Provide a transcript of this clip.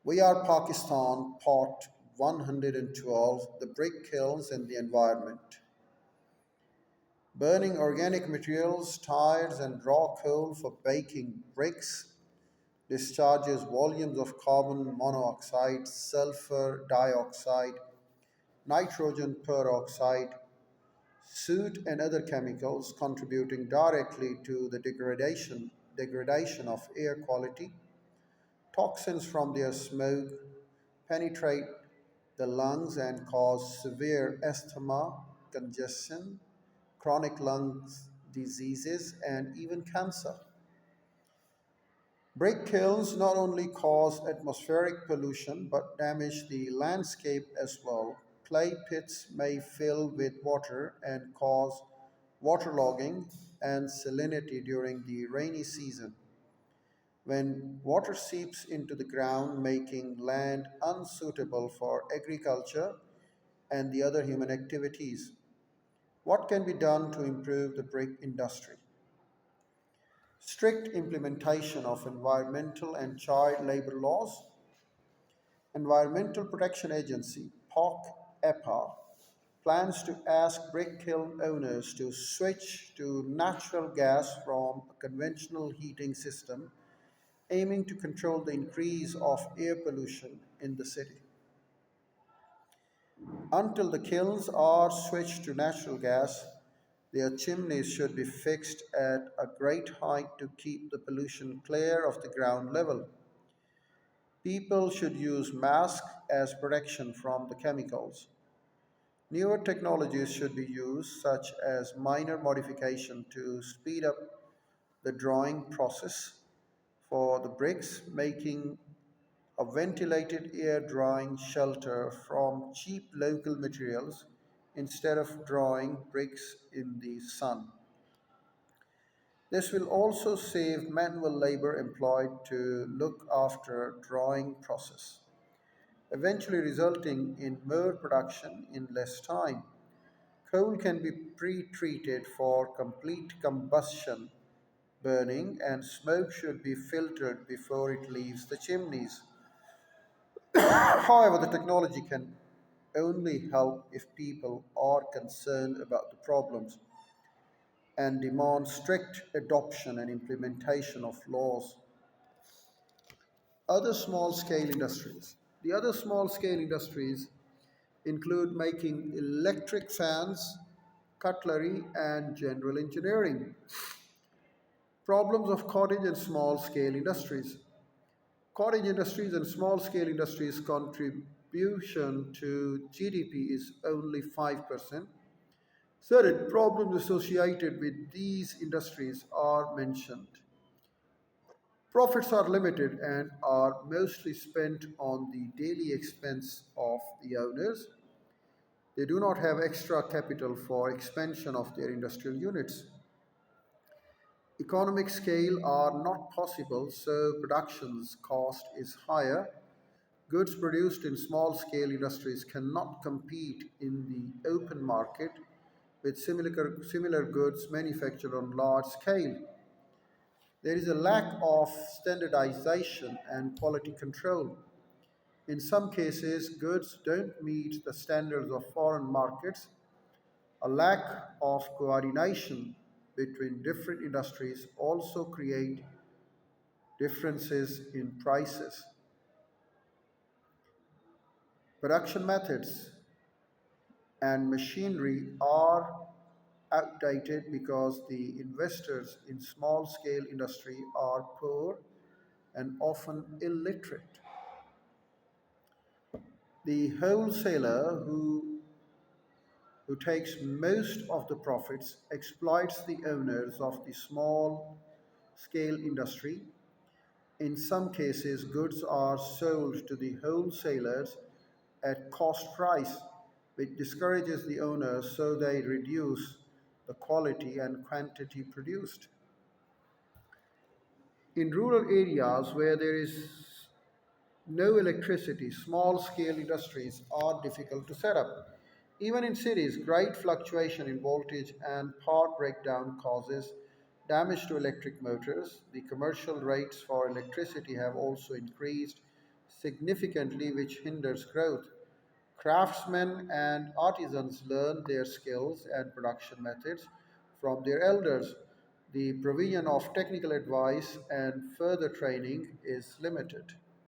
We Are Pakistan, Part 112, The Brick Kilns and the Environment. Burning organic materials, tires, and raw coal for baking bricks discharges volumes of carbon monoxide, sulfur dioxide, nitrogen peroxide, soot, and other chemicals, contributing directly to the degradation of air quality. Toxins from their smoke penetrate the lungs and cause severe asthma, congestion, chronic lung diseases, and even cancer. Brick kilns not only cause atmospheric pollution but damage the landscape as well. Clay pits may fill with water and cause waterlogging and salinity during the rainy season, when water seeps into the ground, making land unsuitable for agriculture and the other human activities. What can be done to improve the brick industry? Strict implementation of environmental and child labor laws. Environmental Protection Agency, POC-EPA, plans to ask brick kiln owners to switch to natural gas from a conventional heating system, aiming to control the increase of air pollution in the city. Until the kilns are switched to natural gas, their chimneys should be fixed at a great height to keep the pollution clear of the ground level. People should use masks as protection from the chemicals. Newer technologies should be used, such as minor modification to speed up the drawing process for the bricks, making a ventilated air drying shelter from cheap local materials instead of drawing bricks in the sun. This will also save manual labor employed to look after drawing process, eventually resulting in more production in less time. Coal can be pre-treated for complete combustion burning, and smoke should be filtered before it leaves the chimneys. However, the technology can only help if people are concerned about the problems and demand strict adoption and implementation of laws. Other small scale industries. The other small scale industries include making electric fans, cutlery, and general engineering. Problems of cottage and small scale industries. Cottage industries and small scale industries' contribution to GDP is only 5%. Certain problems associated with these industries are mentioned. Profits are limited and are mostly spent on the daily expense of the owners. They do not have extra capital for expansion of their industrial units. Economic scale are not possible, so production's cost is higher. Goods produced in small scale industries cannot compete in the open market with similar goods manufactured on large scale. There is a lack of standardization and quality control. In some cases, goods don't meet the standards of foreign markets. A lack of coordination between different industries also create differences in prices. Production methods and machinery are outdated because the investors in small scale industry are poor and often illiterate. The wholesaler who takes most of the profits exploits the owners of the small scale industry. In some cases, goods are sold to the wholesalers at cost price, which discourages the owners so they reduce the quality and quantity produced. In rural areas where there is no electricity, small scale industries are difficult to set up. Even in cities, great fluctuation in voltage and power breakdown causes damage to electric motors. The commercial rates for electricity have also increased, significantly, which hinders growth. Craftsmen and artisans learn their skills and production methods from their elders. The provision of technical advice and further training is limited.